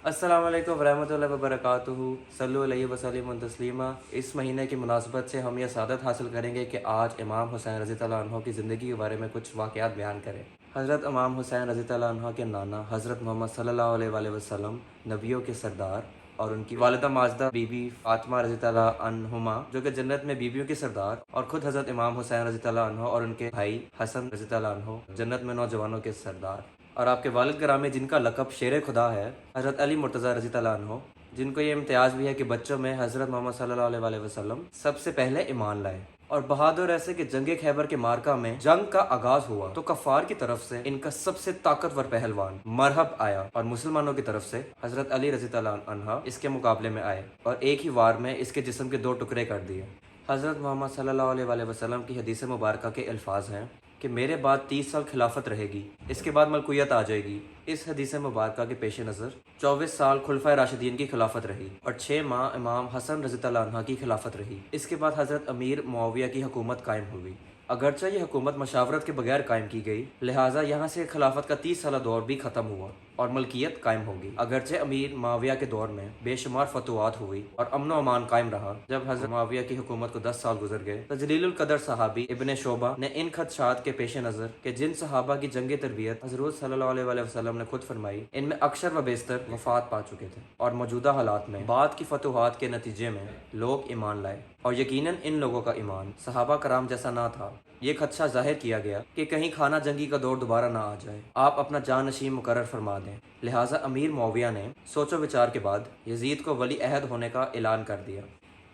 अस्सलाम वालेकुम वरहमतुल्लाहि वबरकातुहू सल्लु अलैहि वसल्लम तस्लीमा। इस महीने की मुनासबत से हम यह सादत हासिल करेंगे कि आज इमाम हुसैन रज़ी अल्लाह अन्हो की ज़िंदगी के बारे में कुछ वाक़यात बयान करें। हज़रत इमाम हुसैन रज़ी अल्लाह अन्हो के नाना हज़रत मोहम्मद सल्लल्लाहु अलैहि वसल्लम नबियों के सरदार और उनकी वालिदा माजदा बीबी फ़ातिमा रज़ी अल्लाह अन्हुमा जो कि जन्नत में बीबियों के सरदार, और ख़ुद हज़रत इमाम हुसैन रज़ी अल्लाह अन्हो और उनके भाई हसन रज़ी अल्लाह अन्हो जन्नत में नौजवानों के सरदार, और आपके वालिद ग्रामी जिनका लक़ब शेर खुदा है हज़रत अली मुर्तज़ा रज़ी अल्लाह अन्हो, जिनको ये इम्तियाज़ भी है कि बच्चों में हज़रत मोहम्मद सल्लल्लाहु अलैहि वसल्लम सबसे पहले ईमान लाए। और बहादुर ऐसे कि जंग खैबर के मार्का में जंग का आगाज हुआ तो कफ़ार की तरफ से इनका सबसे ताकतवर पहलवान मरहब आया, और मुसलमानों की तरफ से हज़रत अली रज़ी अल्लाह अन्हा इसके मुकाबले में आए और एक ही वार में इसके जिस्म के 2 टुकड़े कर दिए। हज़रत मोहम्मद सल्लल्लाहु अलैहि वसल्लम की हदीस मुबारका के अल्फाज हैं कि मेरे बाद 30 साल खिलाफत रहेगी, इसके बाद मलकुयत आ जाएगी। इस हदीस मुबारका के पेश नज़र 24 साल खुलफाए राशिदीन की खिलाफत रही और 6 माह इमाम हसन रज़ी अल्लाह अन्हा की खिलाफत रही। इसके बाद हज़रत अमीर मुआविया की हुकूमत कायम हुई। अगरचे ये हुकूमत मशावरत के बगैर कायम की गई, लिहाजा यहाँ से खिलाफत का 30 साल दौर भी ख़त्म हुआ और मलकियत कायम होगी। अगरचे अमीर मुआविया के दौर में बेशुमार फतवात हुई और अमन अमान कायम रहा। जब हज़रत मुआविया की हुकूमत को 10 साल गुजर गए तो जलीलुल कदर सहाबी इब्ने शोबा ने इन खदशात के पेश नज़र के जिन सहाबा की जंग तरबियत हज़रत सल्लल्लाहु अलैहि वसल्लम ने खुद फरमाई, इनमें अक्सर व बेशतर वफात पा चुके थे और मौजूदा हालात में बाद की फतवात के नतीजे में लोग ईमान लाए, और यकीनन इन लोगों का ईमान सहाबा कराम जैसा ना था। ये खदशा जाहिर किया गया कि कहीं खाना जंगी का दौर दोबारा ना आ जाए, आप अपना जानशीन मुकर्रर फरमा दें। लिहाजा अमीर मुआविया ने सोचो विचार के बाद यजीद को वली अहद होने का ऐलान कर दिया।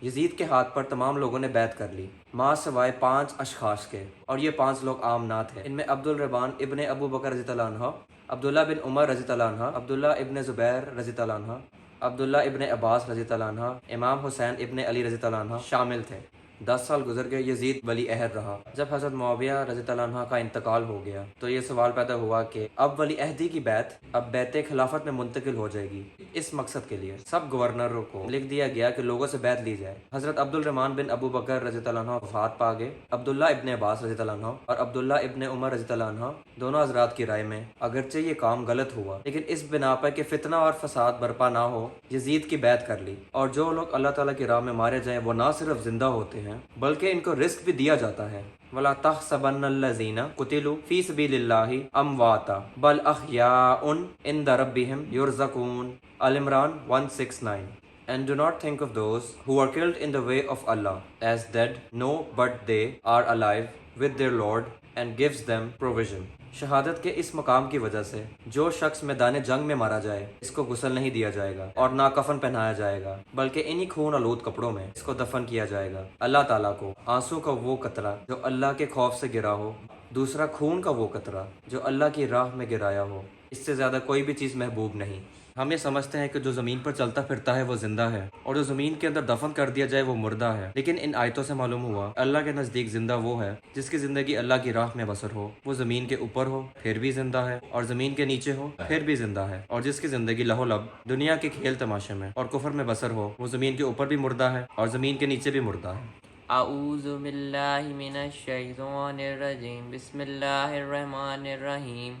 यजीद के हाथ पर तमाम लोगों ने बैत कर ली, माँ सवाए 5 अशखास के, और ये 5 लोग आम ना थे। इनमें अब्दुल रहमान इब्ने अबू बकर रज़ी अल्लाह अन्हु, अब्दुल्ला बिन उमर रज़ी अल्लाह अन्हु, अब्दुल्ला इब्ने ज़ुबैर रज़ी अल्लाह अन्हु, अब्दुल्ला इब्ने अब्बास रज़ी अल्लाह अन्हु, इमाम हुसैन इब्ने अली रज़ी अल्लाह अन्हु शामिल थे। 10 साल गुजर गए, यजीद वली अहद रहा। जब हज़रत मुआविया रज़ी अल्लाह अन्हु का इंतकाल हो गया तो ये सवाल पैदा हुआ कि अब वली अहदी की बैत अब बैत खिलाफत में मुंतकिल हो जाएगी। इस मकसद के लिए सब गवर्नरों को लिख दिया गया कि लोगों से बैत ली जाए। हज़रत अब्दुल रहमान बिन अबू बकर रज़ी अल्लाह अन्हु वफात पा गए। अब्दुल्ला इब्ने अब्बास रज़ी अल्लाह अन्हु और अब्दुल्ला इब्ने उमर रज़ी अल्लाह अन्हु दोनों हज़रात की राय में अगरचे ये काम गलत हुआ, लेकिन इस बिना पर कि फितना और फसाद बर्पा ना हो, यजीद की बैत कर ली। और जो लोग अल्लाह ताला की राह में मारे जाएं वो ना सिर्फ जिंदा होते हैं बल्कि इनको रिस्क भी दिया जाता है। वला तहसबन्नल्लज़ीना कुतिलू फी सबीलिल्लाहि अमवाता बल अहयाउन इंदा रब्बिहिम युरज़कून। अल Imran 169। And do not think of those who are killed in the way of Allah as dead, no, but they are alive with their Lord and gives them provision. शहादत के इस मकाम की वजह से जो शख्स मैदान जंग में मारा जाए इसको गुस्ल नहीं दिया जाएगा और ना कफन पहनाया जाएगा, बल्कि इन्हीं खून आलूद कपड़ों में इसको दफन किया जाएगा। अल्लाह ताला को आंसू का वो कतरा जो अल्लाह के खौफ से गिरा हो, दूसरा खून का वो कतरा जो अल्लाह की राह में गिराया हो, इससे ज़्यादा कोई भी चीज़ महबूब नहीं। हम ये समझते हैं कि जो ज़मीन पर चलता फिरता है वो जिंदा है और जो ज़मीन के अंदर दफन कर दिया जाए वो मुर्दा है, लेकिन इन आयतों से मालूम हुआ अल्लाह के नज़दीक जिंदा वो है जिसकी ज़िंदगी अल्लाह की राह में बसर हो। वो ज़मीन के ऊपर हो फिर भी जिंदा है और ज़मीन के नीचे हो फिर भी जिंदा है, और जिसकी ज़िंदगी लहोलब दुनिया के खेल तमाशे में और कुफर में बसर हो वो ज़मीन के ऊपर भी मुर्दा है और ज़मीन के नीचे भी मुर्दा है। अऊज़ु बिल्लाहि मिनश शैतानिर रजीम। बिस्मिल्लाहिर रहमानिर रहीम।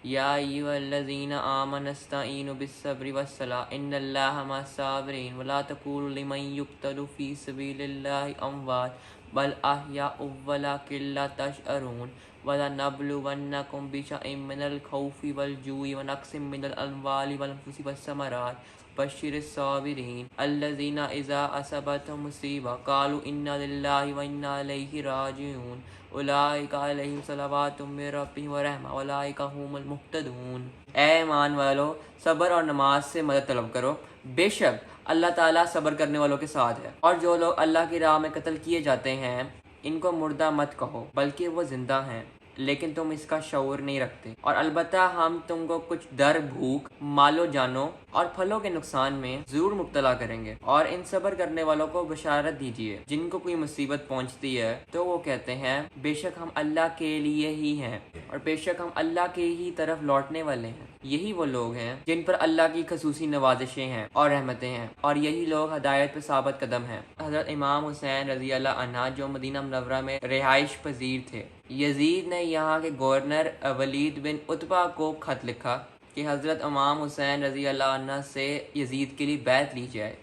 या अय्युहल्लज़ीना आमनुस्तईनु बिस्सब्रि वस्सलाह इन्नल्लाहा मअस्साबिरीन वला तक़ूलू लिमन युक़्तलू फ़ी सबीलिल्लाहि अमवात बल अहयाउ वलाकिन ला तशअरून वलनब्लुवन्नकुम बिशैइन मिनल खौफ़ि वल जूइ व नक़्सिम मिनल अम्वालि वल अन्फ़ुसि वस्समरात बश्शिरिस साबिरीन अल्लज़ीना इज़ा असबतहुम मुसीबा क़ालू इन्ना लिल्लाहि व इन्ना इलैहि राजिऊन उलाइका अलैहिम सलवातुम मिर रब्बिहिम व रहमा उलाइका हुमुल मुहतदून। ऐ ईमान वालो, सब्र और नमाज से मदद तलब करो, बेशक अल्लाह ताला सब्र करने वालों के साथ है। और जो लोग अल्लाह की राह में कत्ल किए जाते हैं इनको मुर्दा मत कहो बल्कि वो जिंदा हैं, लेकिन तुम इसका शऊर नहीं रखते। और अलबत्ता हम तुमको कुछ डर, भूख, मालो जानो और फलों के नुकसान में जरूर मुब्तला करेंगे। और इन सब्र करने वालों को बशारत दीजिए जिनको कोई मुसीबत पहुंचती है तो वो कहते हैं बेशक हम अल्लाह के लिए ही हैं और बेशक हम अल्लाह के ही तरफ लौटने वाले हैं। यही वो लोग हैं जिन पर अल्लाह की खसूसी नवाजिशें हैं और रहमतें हैं, और यही लोग हदायत पर साबित कदम हैं। हज़रत इमाम हुसैन रज़ी अल्लाह अन्हु जो मदीना मुनव्वरा में रिहाइश पजीर थे, यजीद ने यहाँ के गवर्नर वलीद बिन उतबा को खत लिखा کہ حضرت امام حسین رضی اللہ عنہ سے یزید کے لیے بیعت لی جائے۔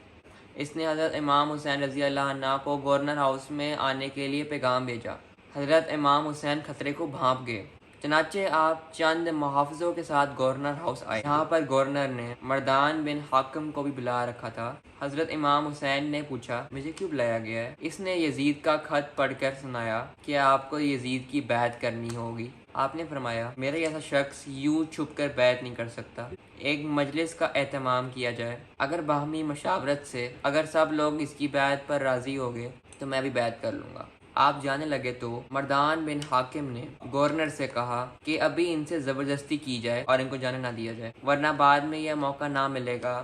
اس نے حضرت امام حسین رضی اللہ عنہ کو گورنر ہاؤس میں آنے کے لیے پیغام بھیجا۔ حضرت امام حسین خطرے کو بھانپ گئے، چنانچہ آپ چند محافظوں کے ساتھ گورنر ہاؤس آئے۔ یہاں پر گورنر نے مردان بن حاکم کو بھی بلا رکھا تھا۔ حضرت امام حسین نے پوچھا مجھے کیوں بلایا گیا ہے؟ اس نے یزید کا خط پڑھ کر سنایا کہ آپ کو یزید کی بیعت کرنی ہوگی۔ آپ نے فرمایا میرا ایسا شخص یوں چھپ کر بیعت نہیں کر سکتا، ایک مجلس کا اہتمام کیا جائے، اگر باہمی مشاورت سے اگر سب لوگ اس کی بیعت پر راضی ہو گئے تو میں بھی بیعت کر لوں گا۔ آپ جانے لگے تو مردان بن حاکم نے گورنر سے کہا کہ ابھی ان سے زبردستی کی جائے اور ان کو جانے نہ دیا جائے، ورنہ بعد میں یہ موقع نہ ملے گا۔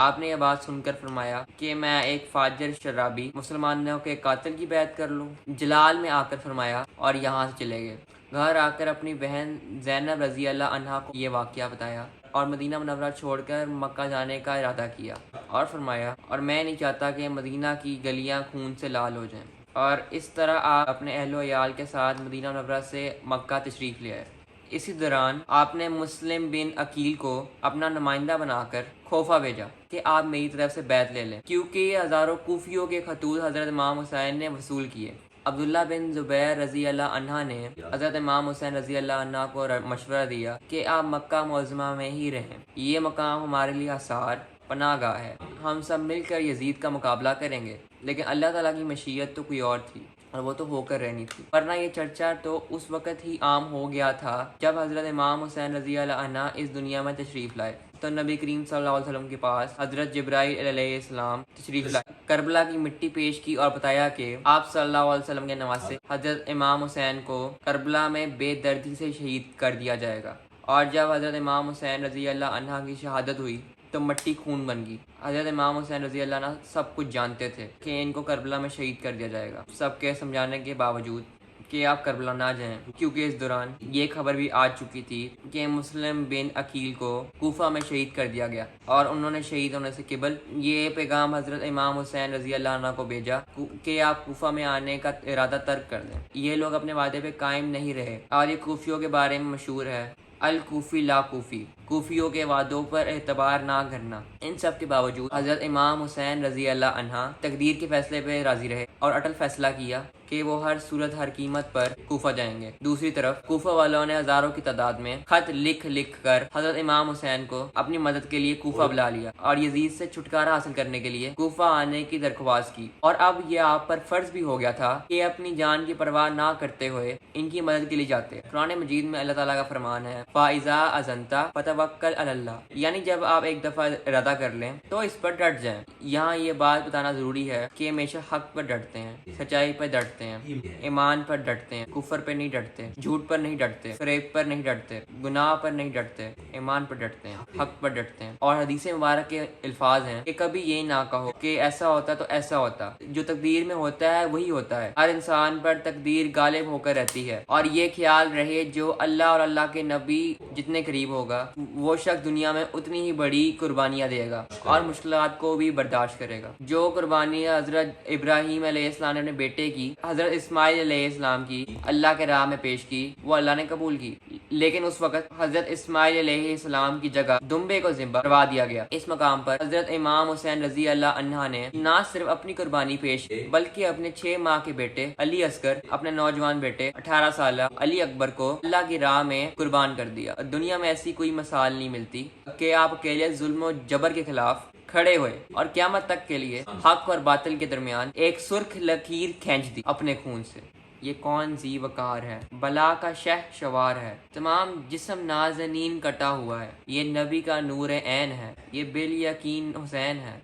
آپ نے یہ بات سن کر فرمایا کہ میں ایک فاجر شرابی مسلمانوں کے قاتل کی بیعت کر لوں۔ جلال میں آ کر فرمایا اور یہاں سے چلے گئے۔ گھر آ کر اپنی بہن زینب رضی اللہ عنہا کو یہ واقعہ بتایا اور مدینہ منورہ چھوڑ کر مکہ جانے کا ارادہ کیا، اور فرمایا اور میں نہیں چاہتا کہ مدینہ کی گلیاں خون سے لال ہو جائیں۔ اور اس طرح آپ اپنے اہل و عیال کے ساتھ مدینہ منورہ سے مکہ تشریف لے آئے۔ اسی دوران آپ نے مسلم بن عقیل کو اپنا نمائندہ بنا کر کوفہ بھیجا کہ آپ میری طرف سے بیعت لے لیں، کیونکہ یہ ہزاروں کوفیوں کے خطوط حضرت امام حسین نے وصول کیے۔ عبداللہ بن زبیر رضی اللہ عنہ نے حضرت امام حسین رضی اللہ عنہ کو مشورہ دیا کہ آپ مکہ معظمہ میں ہی رہیں، یہ مقام ہمارے لیے حصار پناہ گاہ ہے، ہم سب مل کر یزید کا مقابلہ کریں گے، لیکن اللہ تعالیٰ کی مشیت تو کوئی اور تھی اور وہ تو ہو کر رہنی تھی، ورنہ یہ چرچا تو اس وقت ہی عام ہو گیا تھا جب حضرت امام حسین رضی اللہ عنہ اس دنیا میں تشریف لائے تو نبی کریم صلی اللہ علیہ وسلم کے پاس حضرت جبرائیل علیہ السلام تشریف لائے، کربلا کی مٹی پیش کی اور بتایا کہ آپ صلی اللہ علیہ وسلم کے نواسے حضرت امام حسین کو کربلا میں بے دردی سے شہید کر دیا جائے گا۔ اور جب حضرت امام حسین رضی اللہ عنہ کی شہادت ہوئی تو مٹی خون بن گئی۔ حضرت امام حسین رضی اللہ عنہ سب کچھ جانتے تھے کہ ان کو کربلا میں شہید کر دیا جائے گا، سب کے سمجھانے کے باوجود کہ آپ کربلا نہ جائیں، کیونکہ اس دوران یہ خبر بھی آ چکی تھی کہ مسلم بن عقیل کو کوفہ میں شہید کر دیا گیا اور انہوں نے شہید ہونے سے قبل یہ پیغام حضرت امام حسین رضی اللہ عنہ کو بھیجا کہ آپ کوفہ میں آنے کا ارادہ ترک کر دیں۔ یہ لوگ اپنے وعدے پہ قائم نہیں رہے اور یہ کوفیوں کے بارے میں مشہور ہے، الکوفی لا کوفی، کوفیوں کے وعدوں پر اعتبار نہ کرنا۔ ان سب کے باوجود حضرت امام حسین رضی اللہ عنہ تقدیر کے فیصلے پہ راضی رہے اور اٹل فیصلہ کیا کہ وہ ہر صورت ہر قیمت پر کوفہ جائیں گے۔ دوسری طرف کوفہ والوں نے ہزاروں کی تعداد میں خط لکھ کر حضرت امام حسین کو اپنی مدد کے لیے کوفہ بلا لیا اور یزید سے چھٹکارا حاصل کرنے کے لیے کوفہ آنے کی درخواست کی، اور اب یہ آپ پر فرض بھی ہو گیا تھا کہ اپنی جان کی پرواہ نہ کرتے ہوئے ان کی مدد کے لیے جاتے۔ قرآن مجید میں اللہ تعالیٰ کا فرمان ہے فَإِذَا أَزَمْتَ فَتَوَكَّلْ عَلَى اللَّهِ، یعنی جب آپ ایک دفعہ ارادہ کر لیں تو اس پر ڈٹ جائیں۔ یہاں یہ بات بتانا ضروری ہے کہ ہمیشہ حق پر ڈٹتے ہیں، سچائی پر ڈٹتے ہیں، ایمان پر ڈٹتے ہیں، کفر پر نہیں ڈٹتے، جھوٹ پر نہیں ڈٹتے، فریب پر نہیں ڈٹتے، گناہ پر نہیں ڈٹتے، ایمان پر ڈٹتے ہیں، حق پر ڈٹتے ہیں۔ اور حدیث مبارک کے الفاظ ہیں کہ کبھی یہ نہ کہو کہ ایسا ہوتا تو ایسا ہوتا، جو تقدیر میں ہوتا ہے وہی ہوتا ہے، ہر انسان پر تقدیر غالب ہو کر رہتی ہے، اور یہ خیال رہے جو اللہ اور اللہ کے نبی جتنے قریب ہوگا وہ شخص دنیا میں اتنی ہی بڑی قربانیاں دے گا اور مشکلات کو بھی برداشت کرے گا۔ جو قربانی حضرت ابراہیم علیہ السلام نے اپنے بیٹے کی، حضرت اسماعیل علیہ السلام کی اللہ کے راہ میں پیش کی، وہ اللہ نے قبول کی، لیکن اس وقت حضرت اسماعیل علیہ السلام کی جگہ دمبے کو ذبح کروا دیا گیا۔ اس مقام پر حضرت امام حسین رضی اللہ عنہ نے نہ صرف اپنی قربانی پیش کی بلکہ اپنے 6 ماہ کے بیٹے علی اصغر، اپنے نوجوان بیٹے 18 سالہ علی اکبر کو اللہ کی راہ میں قربان کر دیا۔ دنیا میں ایسی کوئی مثال نہیں ملتی کہ آپ اکیلے ظلم و جبر کے خلاف کھڑے ہوئے اور قیامت تک کے لیے حق اور باطل کے درمیان ایک سرخ لکیر کھینچ دی اپنے خون سے۔ یہ کون ذی وقار ہے، بلا کا شہ شوار ہے، تمام جسم نازنین کٹا ہوا ہے، یہ نبی کا نور عین ہے، یہ بال یقین حسین ہے۔